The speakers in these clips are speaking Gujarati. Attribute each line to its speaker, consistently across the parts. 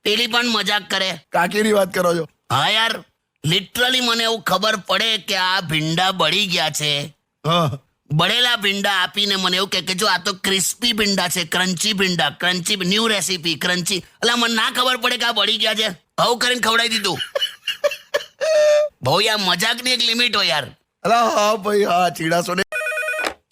Speaker 1: પેલી પણ મજાક કરે.
Speaker 2: કાકીની વાત કરો છો?
Speaker 1: હા યાર, લિટરલી મને એવું ખબર પડે કે આ ભીંડા બળી ગયા છે.
Speaker 2: હા,
Speaker 1: બળેલા ભીંડા આપીને મને એવું કે જો આ તો ક્રિસ્પી ભીંડા છે, ક્રન્ચી ભીંડા, ક્રન્ચી ન્યૂ રેસીપી ક્રન્ચી. એટલે મને ના ખબર પડે કે આ બળી ગયા છે. હવ કરીને ખવડાવી દીધું. બહુ યાર મજાકની એક લિમિટ હોય યાર.
Speaker 2: અલા હા ભાઈ હા, ચીડાશો ને.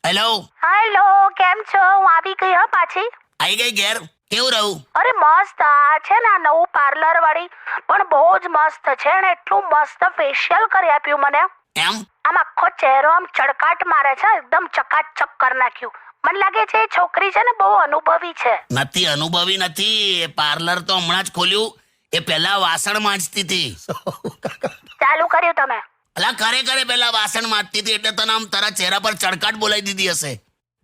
Speaker 1: હેલો,
Speaker 3: હેલો, કેમ છો? હું આવી ગઈ હો પાછી.
Speaker 1: આવી ગઈ ઘેર? કેવું રહું?
Speaker 3: અરે મસ્ત, આ છે ને આ નવું પાર્લર વાળી પણ બહુ જ મસ્ત છે ને એટલું મસ્ત ફેશિયલ કરી આપ્યું મને.
Speaker 1: એમ?
Speaker 3: આમ આખો ચહેરો આમ ચડકાટ મારે છે, એકદમ ચકાચક કરી નાખ્યું. મને લાગે છે એ છોકરી છે ને બહુ અનુભવી છે.
Speaker 1: નથી અનુભવી નથી. એ પાર્લર તો હમણાં જ ખોલ્યું. એ પહેલા વાસણ માંજતી હતી.
Speaker 3: ચાલુ કર્યું તમે?
Speaker 1: અલા કરે પહેલા વાસણ માંજતી હતી એટલે તને આમ તારા ચહેરા પર ચડકાટ બોલાવી દીધી હશે.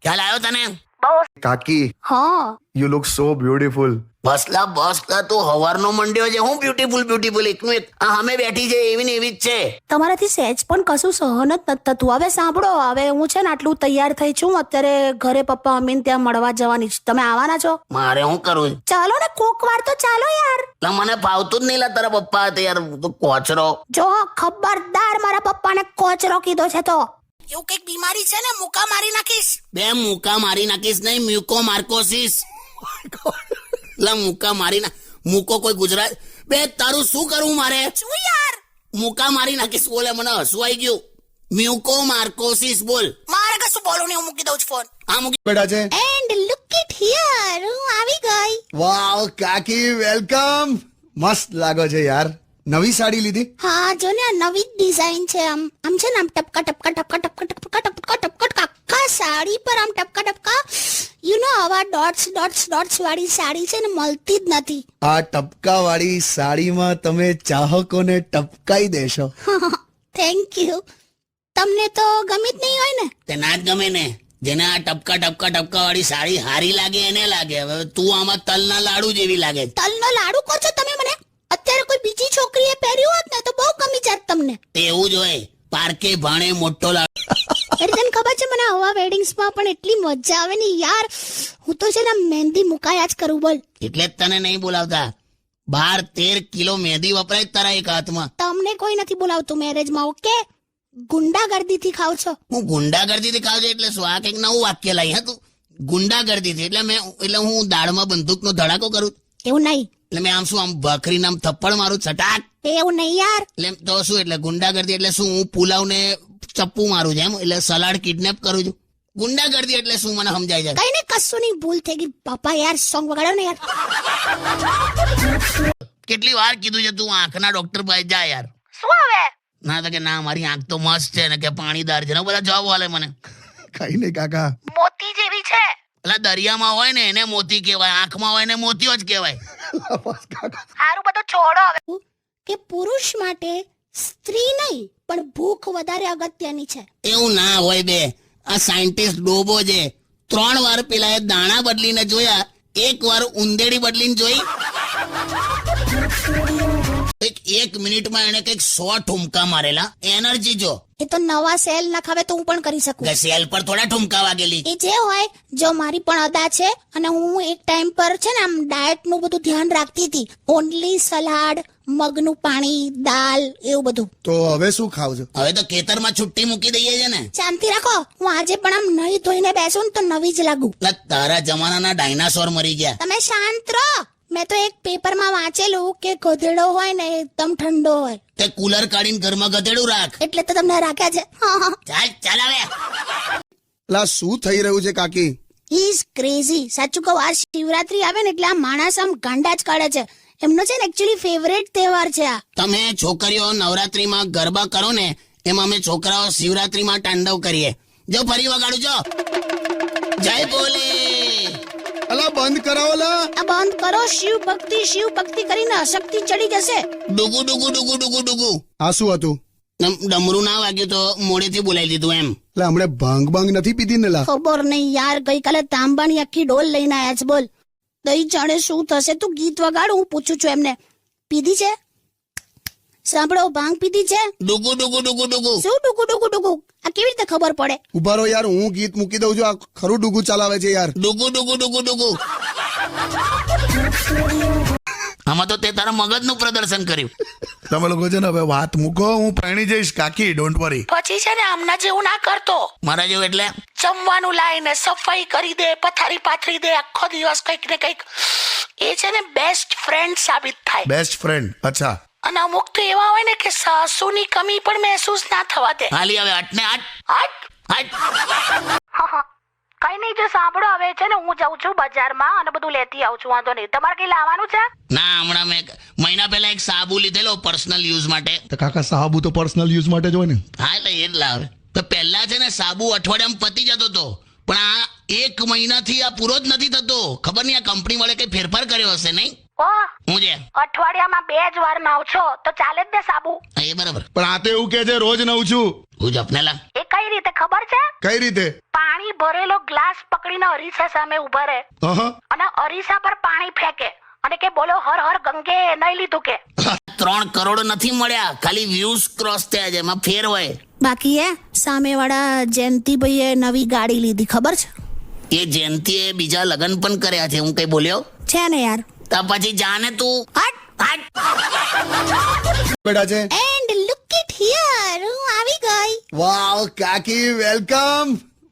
Speaker 1: ખ્યાલ આવ્યો તને?
Speaker 3: બહુ.
Speaker 2: કાકી,
Speaker 3: હા,
Speaker 2: યુ લુક સો બ્યુટીફુલ.
Speaker 1: બસલા તું હવારનો મંડ્યો છે. હું બ્યુટીફુલ એકનું એક આ સામે બેઠી છે એવી ને એવી જ છે.
Speaker 3: તમારાથી સહેજ પણ કશું સહન જ નથી થતું. હવે સાંભળો, હવે હું છે ને આટલું તૈયાર થઈ છું, અત્યારે ઘરે પપ્પા મમ્મીને ત્યાં મળવા જવાની છે. તમે આવવાના છો?
Speaker 1: મારે શું કરું?
Speaker 3: ચાલો ને, કોક વાર તો ચાલો યાર.
Speaker 1: એટલે મને ફાવતું જ નહીં લા તારા પપ્પા હતા યાર. તું કોચરો.
Speaker 3: જો ખબરદાર મારા પપ્પાને કોચરો કીધો છે તો એવું કઈક બીમારી છે ને, મુકા મારી નાખીશ.
Speaker 1: બે મુકા મારી નાખીશ નહીં, મ્યુકો માર્કોસિસ. લા મુકા મારી ના મૂકો કોઈ ગુજરાત. બે તારું શું કરું મારે?
Speaker 3: શું યાર?
Speaker 1: મુકા મારી નાખીશ બોલે. મને હસવું આવી ગયું. મ્યુકો માર્કોસિસ બોલ.
Speaker 3: મારે કશું બોલું નહીં, હું મૂકી દઉં છું ફોન.
Speaker 1: આ મૂકી
Speaker 2: બેટા છે.
Speaker 3: એન્ડ લુક ઇટ હિયર, હું આવી ગઈ.
Speaker 2: વાવ કાકી, વેલકમ. મસ્ત લાગો છે યાર. નવી સાડી લીધી?
Speaker 3: હા જો ને, આ નવી ડિઝાઇન છે. આમ છે ને આમ ટપકા ટપકા ટપકા ટપકા ટપકા ટપકા ટપકા આખા સાડી પર આમ ટપકા ટપકા. યુ નો આવા ડોટ્સ વાળી સાડી છે ને મળતી જ નથી.
Speaker 2: આ ટપકા વાળી સાડીમાં તમે ચાહકોને ટપકાઈ દેશો.
Speaker 3: Thank you. તમને તો ગમી જ નહીં હોય ને?
Speaker 1: તે ના જ ગમે ને. જેને આ ટપકા વાળી સાડી હારી લાગે એને લાગે. હવે તું આમાં તલના લાડુ જેવી લાગે.
Speaker 3: તલનો લાડુ કહો છો તમે મને? અત્યારે કોઈ બીજી છોકરીએ પહેર્યું હોત ને તો બહુ ગમી જાત તમને.
Speaker 1: એવું જ હોય. પાર્કે ભાણે મોટો લાડુ.
Speaker 3: એટલે તને ખબર છે મને આવા વેડિંગ્સમાં પણ એટલી મજા આવે ને યાર. હું તો છે ને મહેંદી મુકાયા જ કરું. બોલ.
Speaker 1: એટલે જ તને નહીં બોલાવતા. 12-13 કિલો મહેંદી વપરાય તારા એક હાથમાં.
Speaker 3: તમને કોઈ નથી બોલાવતું મેરેજમાં, ઓકે? ગુંડાગર્દીથી ખાવ છો.
Speaker 1: હું ગુંડાગર્દીથી ખાવ છું એટલે શું? આ કંઈક નવું વાક્ય લાવી. હા તું ગુંડાગર્દીથી એટલે હું દાળમાં બંદૂકનો ધડાકો કરું?
Speaker 3: એવું નહીં.
Speaker 1: એટલે મેં આમ શું આમ ભાખરીને આમ થપ્પડ મારું છટાક?
Speaker 3: એવું નહીં યાર.
Speaker 1: એટલે તો શું? એટલે ગુંડાગર્દી એટલે શું? હું પુલાવને ચપ્પુ મારું છું એમ? એટલે સલાડ કિડનેપ કરું છું. ગુંડાગર્દી એટલે શું મને સમજાય છે?
Speaker 3: કઈ નહીં, કશું નહીં, ભૂલ થઈ ગઈ. પપ્પા યાર સોંગ વગાડો ને યાર.
Speaker 1: કેટલી વાર કીધું છે તું આંખના ડોક્ટર પાસે જા યાર.
Speaker 3: શું હવે?
Speaker 1: ના તો કે ના મારી આંખ તો મસ્ત છે ને કે પાણીદાર છે ને બધા જવાબ આલે મને.
Speaker 2: કઈ નહીં કાકા.
Speaker 3: મોતી જેવી છે.
Speaker 1: એટલે દરિયામાં હોય ને એને મોતી કહેવાય, આંખમાં હોય ને મોતીઓ જ કહેવાય.
Speaker 3: સારું બધું છોડો હવે. કે પુરુષ માટે સ્ત્રી નહીં પણ ભૂખ વધારે અગત્યની છે.
Speaker 1: એવું ના હોય બે. આ સાયન્ટિસ્ટ ડોબો છે. 3 વાર પેલા દાણા બદલીને જોયા, 1 વાર ઉંદેડી બદલીને જોઈ. એક મિનિટમાં એને કઈક 100 ઠુમકા મારેલા. એનર્જી જો.
Speaker 3: એ તો નવા સેલ નખાવે તો હું પણ કરી શકું.
Speaker 1: સેલ પર થોડા ઠુમકા વાગેલી.
Speaker 3: એ જે હોય, જો મારી પણ અદા છે અને હું એક ટાઈમ પર છે ને આમ ડાયટ નું બધું ધ્યાન રાખતી હતી. ઓનલી સલાડ, મગનું પાણી, દાલ, એવું બધું.
Speaker 2: તો હવે શું ખાવ છો?
Speaker 1: હવે તો ખેતરમાં છુટ્ટી મૂકી દઈએ છે ને.
Speaker 3: શાંતિ રાખો. હું આજે પણ આમ નહીં ધોઈને બેસું ને તો નવી જ લાગુ.
Speaker 1: તારા જમાનાના ડાયનાસોર મરી ગયા.
Speaker 3: તમે શાંત રહો. મેં તો એક પેપરમાં વાંચેલું કે ગધેડો હોય ને એકદમ ઠંડો હોય.
Speaker 1: તે કુલર કાઢીને ઘરમાં ગધેડું રાખ.
Speaker 3: એટલે તો તમને રાખ્યા છે.
Speaker 1: ચાલ હવે.
Speaker 2: લા શું થઈ રહ્યું છે કાકી?
Speaker 3: He is crazy. સાચું કહું, આ શિવરાત્રી આવે ને એટલે આ માણસ આમ ગાંડા જ કાઢે છે. એમનો છે ને એકચ્યુઅલી ફેવરેટ તહેવાર છે આ.
Speaker 1: તમે છોકરીઓ નવરાત્રીમાં ગરબા કરો ને એમ અમે છોકરાઓ શિવરાત્રીમાં તાંડવ કરીએ. જો ફરી વગાડું જો. જય બોલે.
Speaker 2: અલા બંધ કરાવો લા.
Speaker 3: આ બંધ કરો. શિવ ભક્તિ કરીને અશક્તિ ચડી જશે.
Speaker 1: ડુગુ ડુગુ ડુગુ ડુગુ ડુગુ.
Speaker 2: આ શું હતું?
Speaker 1: ડમરું ના વાગ્યું તો મોડેથી બોલાવી દીધું એમ.
Speaker 2: લા હમણે ભાંગ નથી પીધી ને લા?
Speaker 3: ખબર નહીં યાર, ગઈકાલે તાંબાની આખી ડોલ લઈને આયા છે. બોલ. દહીં જાણે શું થશે. તું ગીત વગાડ, હું પૂછું છું એમને. પીધી છે? સાંભળો, ભાંગ પીધી છે?
Speaker 1: ડુગુ ડુગુ ડુગુ ડુગુ.
Speaker 3: શું ડુગુ ડુગુ ડુગુ? આ કેવી રીતે ખબર પડે?
Speaker 2: ઉભા રહો યાર, હું ગીત મૂકી દઉં છું. આ ખરું ડુગુ ચલાવે છે યાર.
Speaker 1: ડુગુ ડુગુ ડુગુ ડુગુ. આમાં તો તે તારા મગજનું પ્રદર્શન કર્યું.
Speaker 2: તમે લોકો છે ને હવે વાત મૂકો, હું પરણી જઈશ કાકી, ડોન્ટ વરી.
Speaker 3: પછી છે ને આમના જેવું ના કરતો.
Speaker 1: મારા જેવું એટલે
Speaker 3: જમવાનું લાવીને સફાઈ કરી દે, પથારી પાથરી દે, આખો દિવસ કંઈક ને કંઈક. એ છે ને બેસ્ટ ફ્રેન્ડ સાબિત થાય.
Speaker 2: Best friend? અચ્છા.
Speaker 3: અને અમુક તો એવા હોય ને કે સાસુની કમી પણ મહેસૂસ ના થવા દે.
Speaker 1: હાલી હવે આઠ ને આઠ.
Speaker 3: કઈ નહીં, જો સાંભળો, હવે છે ને હું જાઉં છું બજારમાં અને બધું લેતી આવું છું. વાંધો નહીં. તમારે કઈ લાવવાનું છે?
Speaker 1: ના, હમણાં મેં મહિના પહેલા એક સાબુ લીધેલો પર્સનલ યુઝ માટે.
Speaker 2: તો કાકા સાબુ તો પર્સનલ યુઝ માટે જ હોય ને.
Speaker 1: હા, એટલે એ જ લાવે. તો પહેલા છે ને સાબુ અઠવાડિયામાં પતી જતો હતો, પણ આ એક મહિનાથી આ પૂરો જ નથી થતો. ખબર નહીં આ કંપની વાળે કઈ ફેરફાર કર્યો હશે. નહીં હું છે
Speaker 3: અઠવાડિયામાં 2 જ વાર નાવ છો તો ચાલે જ ને સાબુ?
Speaker 1: હા, એ બરાબર.
Speaker 2: પણ આ તો એવું કે છે રોજ નવું છું.
Speaker 1: હું જપનેલા.
Speaker 3: એ કઈ રીતે ખબર છે?
Speaker 2: કઈ રીતે?
Speaker 3: પાણી ભરેલો ગ્લાસ પકડીને અરીસા સામે ઉભા રહે અને અરીસા પર પાણી ફેંકે અને કે બોલો હર હર ગંગે. નહીં લીધું કે
Speaker 1: 3 કરોડ નથી મળ્યા, ખાલી વ્યૂઝ ક્રોસ થયા છે, એમાં ફેર હોય.
Speaker 3: બાકી સામેવાળા જયંતિભાઈએ નવી ગાડી લીધી, ખબર છે?
Speaker 1: એ જયંતીએ બીજા લગ્ન પણ કર્યા છે. હું કઈ બોલ્યો
Speaker 3: છે ને યાર.
Speaker 1: તો પછી જાને તું
Speaker 2: બેટા છે.
Speaker 3: એન્ડ લુક ઇટ હિયર, હું આવી ગઈ.
Speaker 2: વાવ કાકી, વેલકમ.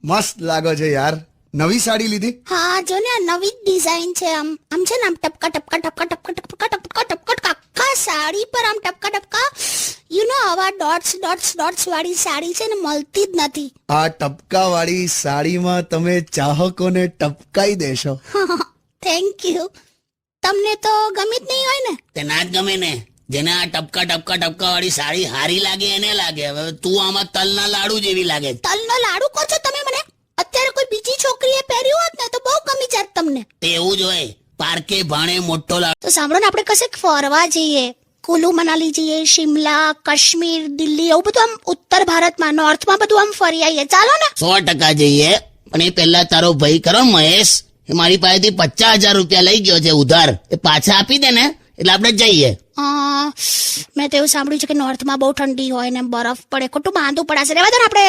Speaker 2: મસ્ત લાગો છે યાર. નવી સાડી લીધી?
Speaker 3: હા, જો ને આ નવી ડિઝાઇન છે. આમ છે ને આમ ટપકા ટપકા ટપકા ટપકા ટપકા ટપકા ટપકા આખા સાડી પર આમ ટપકા ટપકા. યુ નો આવા ડોટ્સ ડોટ્સ ડોટ્સ વાળી સાડી છે ને મળતી જ નથી.
Speaker 2: આ ટપકા વાળી સાડીમાં તમે ચાહકોને ટપકાઈ દેશો.
Speaker 3: Thank you. તમને તો ગમી જ નહીં હોય ને?
Speaker 1: તે ના જ ગમે ને. જેને આ ટપકા ટપકા ટપકા વાળી સાડી હારી લાગે એને લાગે. હવે તું આમાં તલના લાડુ જેવી લાગે.
Speaker 3: તલનો લાડુ કહો છો તમે મને? અત્યારે કોઈ બીજી છોકરીએ પહેર્યું હોત ને તો બહુ ગમી જાત તમને.
Speaker 1: એવું જ હોય, પાર્કે ભાણે મોટો લાડુ.
Speaker 3: તો સાંભળો ને, આપણે કશેક ફરવા જઈએ, કુલુ મનાલી જઈએ, શિમલા, કાશ્મીર, દિલ્હી, એવું બધું આમ ઉત્તર ભારતમાં, નોર્થમાં બધું આમ ફરી આવીએ. ચાલો ને?
Speaker 1: 100% જઈએ. પણ એ પહેલા તારો ભાઈ કરો મહેશ, એ મારી પાસેથી 50,000 રૂપિયા લઈ ગયો છે ઉધાર. એ પાછા આપી દે ને એટલે આપણે જઈએ.
Speaker 3: મેં તો એવું સાંભળ્યું છે કે નોર્થમાં બહુ ઠંડી હોય ને બરફ પડે, ખોટું બાંધવું પડાશે. રહેવા દો ને, આપણે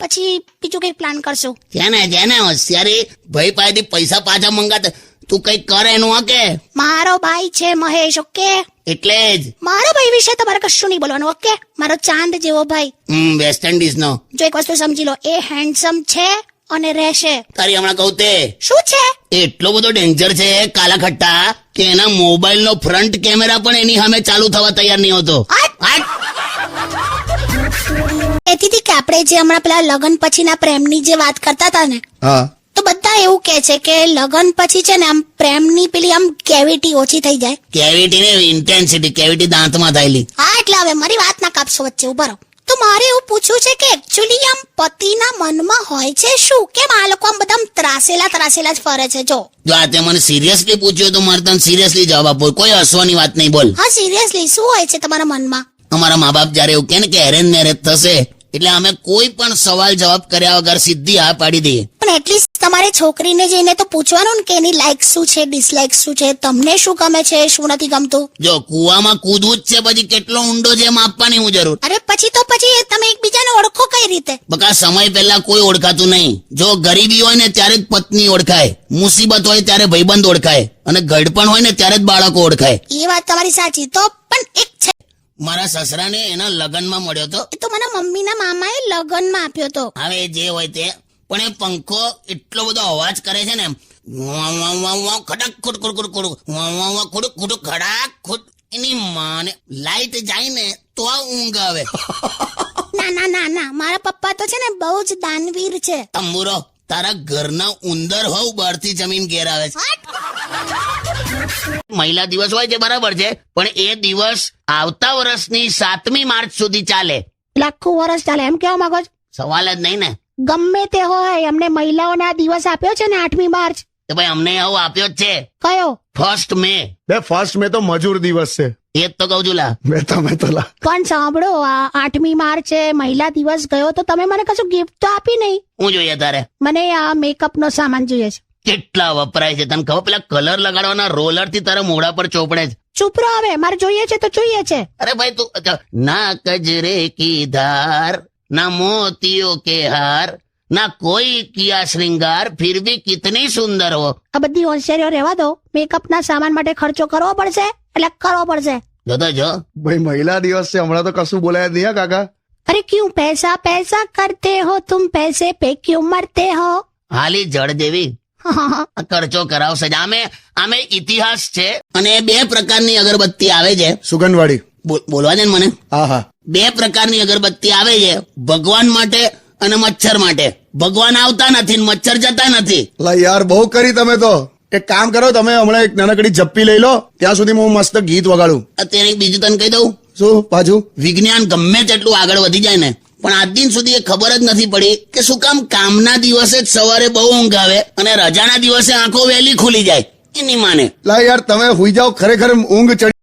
Speaker 3: પછી બીજું કઈ પ્લાન કરશું.
Speaker 1: જેને હોશિયારી ભાઈ પાસેથી પૈસા પાછા મંગાતા. તું કઈ કર એનું હકે.
Speaker 3: મારો ભાઈ છે મહેશ, ઓકે?
Speaker 1: એટલે જ
Speaker 3: મારા ભાઈ વિશે તમારે કશું નહીં બોલવાનું, ઓકે? મારો ચાંદ જેવો ભાઈ.
Speaker 1: વેસ્ટ ઇન્ડિઝ નો.
Speaker 3: જો એક વસ્તુ સમજી લો, એ હેન્ડસમ છે અને રહેશે.
Speaker 1: તારી હમણાં કહું તે
Speaker 3: શું છે?
Speaker 1: એટલો બધો ડેન્જર છે કાલા ખટ્ટા કે એના મોબાઈલ નો ફ્રન્ટ કેમેરા પણ એની સામે ચાલુ થવા તૈયાર નહીં હોતો.
Speaker 3: કહેતી કે આપણે જે હમણાં પેલા લગ્ન પછીના પ્રેમની જે વાત કરતા હતા ને,
Speaker 2: હા,
Speaker 3: તો બધા એવું કે છે કે લગ્ન પછી છે ને આમ પ્રેમની પેલી આમ કેવિટી ઓછી થઈ જાય.
Speaker 1: કેવિટી ને ઇન્ટેન્સિટી. કેવિટી દાંતમાં થયેલી.
Speaker 3: હા, એટલે હવે મારી વાત ના કાપશો વચ્ચે, ઉભા રહો. તો મારે એવું પૂછવું છે કે એકચ્યુઅલી આમ પતિના મનમાં હોય છે શું? કેમ આ લોકો આમ બધા ત્રાસેલા જ ફરે છે? જો
Speaker 1: આ તે મને સિરિયસલી પૂછ્યો તો મારે તને સિરિયસલી જવાબ આપવો. કોઈ હસવાની વાત નહીં. બોલ.
Speaker 3: હા, સિરિયસલી શું હોય છે તમારા મનમાં?
Speaker 1: અમારા મા બાપ જયારે એવું કહે ને કે એરેન્જ મેરેજ થશે એટલે અમે કોઈ પણ સવાલ જવાબ કર્યા વગર સીધી હા પાડી દઈએ.
Speaker 3: પણ એટલીસ્ટ તમારે છોકરીને જઈને તો પૂછવાનું ને કે એની લાઈક શું છે, ડિસલાઈક શું છે, તમને શું ગમે છે, શું નથી ગમતું.
Speaker 1: જો કુવામાં કૂદવું જ છે પછી કેટલો ઊંડો છે માપવાની હું જરૂર.
Speaker 3: અરે પછી તમે એકબીજાને ઓળખો કઈ રીતે?
Speaker 1: બકા સમય પહેલા કોઈ ઓળખાતું નહીં. જો ગરીબી હોય ને ત્યારે જ પત્ની ઓળખાય, મુસીબત હોય ત્યારે ભાઈબંધ ઓળખાય, અને ગઢપણ હોય ને ત્યારે જ બાળકો ઓળખાય.
Speaker 3: એ વાત તમારી સાચી. તો પણ એક છે,
Speaker 1: મારા સસરાને એના લગ્નમાં મળ્યો તો.
Speaker 3: એ તો મને મમ્મીના મામાએ લગ્નમાં આપ્યો તો.
Speaker 1: હવે જે હોય તે, પણ એ પંખો એટલો બધો અવાજ કરે છે ને, ખડક ખુડ ખુડ ખુડ ખુડ ખુડ ખડાક ખુડ. એની માને લાઈટ જાય ને તો આ ઊંઘ આવે.
Speaker 3: ના, મારા પપ્પા તો છે ને બહુ જ દાનવીર છે.
Speaker 1: તંબુરો, તારા ઘરના ઉંદર હોવ બહારથી જમીન ઘેર આવે છે. મહિલા દિવસ હોય છે બરાબર છે, પણ એ દિવસ આવતા વર્ષની 7મી માર્ચ સુધી ચાલે.
Speaker 3: લાખું વર્ષ ચાલે એમ કેવા માંગો છો?
Speaker 1: સવાલ જ નહીં ને.
Speaker 3: ગમે તે હોય, અમને મહિલાઓને આ દિવસ આપ્યો છે ને 8મી માર્ચ.
Speaker 1: તો ભાઈ અમને આવો આપ્યો જ છે.
Speaker 3: કયો?
Speaker 1: 1 મે.
Speaker 2: 1 મે તો મજૂર દિવસ છે.
Speaker 1: એ જ તો કહું છું લા.
Speaker 2: મેં તો લા.
Speaker 3: પણ સાંભળો, આ 8મી માર્ચે મહિલા દિવસ ગયો તો તમે મને કશું ગિફ્ટ તો આપી નહીં.
Speaker 1: હું જોઈએ તારે?
Speaker 3: મને આ મેકઅપ નો સામાન જોઈએ છે.
Speaker 1: કેટલા વપરાય છે તને ખબર? પેલા કલર લગાડવાના રોલર થી તારા મોઢા પર ચોપડે છે.
Speaker 3: ચૂપ રહો, હવે મારે જોઈએ છે તો જોઈએ છે.
Speaker 1: અરે ભાઈ તું ના કજરે કી ધાર ના મોતિયો કે હાર ના કોઈ કિયા શ્રृंगार फिर भी कितनी सुंदर हो.
Speaker 3: આ બધી હોશિયારીઓ રહેવા દો, મેકઅપના સામાન માટે ખર્ચો કરવો પડશે એટલે કરવો પડશે.
Speaker 1: જો જો
Speaker 2: ભાઈ મહિલા દિવસ છે હમણાં તો કશું બોલાય જ નહીં હા કાકા.
Speaker 3: અરે ક્યું પૈસા પૈસા કરતે હો તુમ, પૈસે પે ક્યું મરતે હો.
Speaker 1: હાલી જળ દેવી આ ખર્ચો કરાવશે જ. આમે ઇતિહાસ છે. અને 2 પ્રકારની અગરબત્તી આવે છે.
Speaker 2: સુગંધવાળી.
Speaker 1: બોલવા દે ને મને.
Speaker 2: હા હા.
Speaker 1: 2 પ્રકારની અગરબત્તી આવે છે, ભગવાન માટે અને મચ્છર માટે. ભગવાન આવતા નથી ને મચ્છર જતા નથી.
Speaker 2: લા યાર બહુ કરી તમે તો. એક કામ કરો, તમે હમણાં એક નાનકડી જપ્પી લઈ લો, ત્યાં સુધી હું મસ્ત ગીત વગાડું.
Speaker 1: અત્યારે એક બીજું તને કહી દઉં.
Speaker 2: શું પાછું?
Speaker 1: વિજ્ઞાન ગમે તેટલું આગળ વધી જાય ને, પણ આજ દિન સુધી એ ખબર જ નથી પડી કે શું કામના દિવસે જ સવારે બહુ ઊંઘ આવે અને રજાના દિવસે આંખો વહેલી ખુલી જાય. એની માને
Speaker 2: લા યાર તમે હુઈ જાઓ, ખરેખર ઊંઘ ચડી